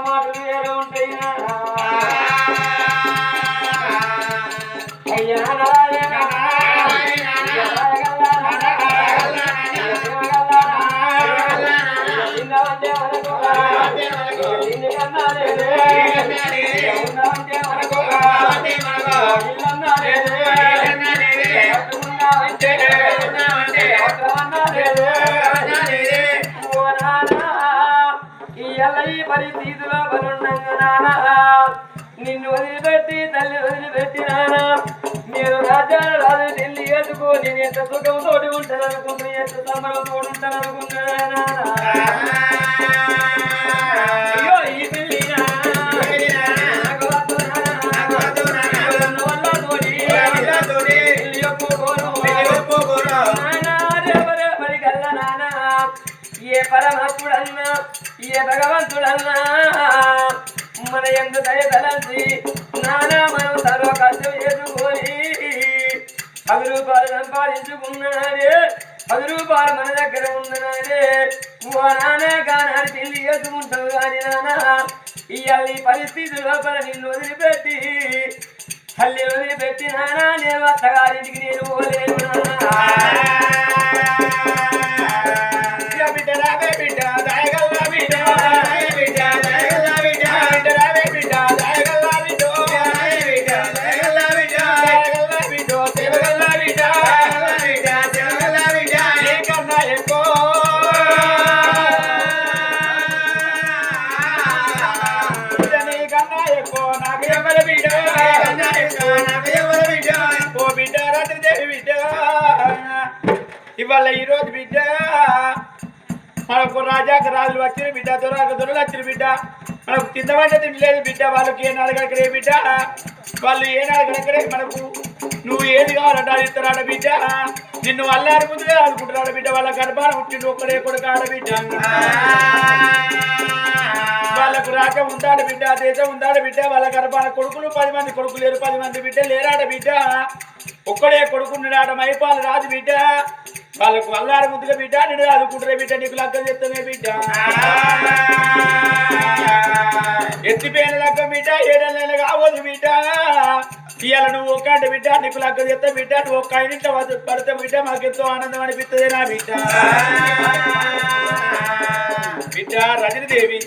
మాటలు వేరే ఉంటాయి అయ్యా ఈ పరిస్థితిలో బలుండగా నిన్ను వదిలిపెట్టి తల్లి వదిలిపెట్టి నానా మీరు రాజ్యాలు రాజు ఢిల్లీ వేసుకో నేను ఎంత సుఖంతో ఉంటాను అనుకుంటున్నా ఎంత సంబరంతో ఉంటాను అనుకుంటున్నా అయ్యో ఈ పిల్లి ఏ పరమాత్ముడన్నా ఏ భగవంతుడన్నా మన ఎందు దయతలసి నానా మనం సర్వ కష్టం చేసుకొని 10 రూపాయలు సంపాదించుకున్నాడే 10 రూపాయలు మన దగ్గర ఉన్ననాడే ఓ నానా కానాడు పెళ్లి చేసుకుంటావు కానీ నానా ఇవాళ ఈ పరిస్థితి లోపల నిన్ను వదిలిపెట్టి తల్లి వదిలిపెట్టి నానా నేను అత్తగారింటికి నేను పోలేను నానా ఇవాళ ఈరోజు బిడ్డ మనకు రాజాకు రాజులు వచ్చిన బిడ్డ దొరకు దొరలు వచ్చిన బిడ్డ మనకు తిందమంటే తినలేదు బిడ్డ వాళ్ళకి ఏనాడు కనుకరే బిడ్డ వాళ్ళు ఏనాడు కనుకరే మనకు నువ్వు ఏది కావాలంటే అది ఇస్తారాడ బిడ్డ నిన్ను అల్లారి ముందుగా అనుకుంటున్నాడు బిడ్డ వాళ్ళ గర్భాన్ని పుట్టిండు ఒక్కడే కొడుకు ఆడ బిడ్డ వాళ్ళకు రాక ఉందాడు బిడ్డ దేశం ఉందాడు బిడ్డ వాళ్ళ గర్భాన కొడుకులు 10 మంది కొడుకు లేరు 10 మంది బిడ్డ లేరాడ బిడ్డ ఒక్కడే కొడుకున్నాడు మైపాలు రాజు బిడ్డ వాళ్ళకు అల్లారి ముద్దుగా బిడ్డ నేను అనుకుంటున్నా బిడ్డ నీకు లగ్గం చెప్తానే బిడ్డ ఎత్తిపోయిన లగ్గం బిడ్డ 7 నెలలు కావద్దు బిడ్డ ఇవాళ నువ్వు ఒక్క అంటే బిడ్డ నీకు లగ్గం చెప్తా బిడ్డ నువ్వు ఒక్క ఇంట్లో పడితే బిడ్డ మాకెంతో ఆనందం అనిపిస్తుంది నా బిడ్డ బిడ్డ రజనీదేవి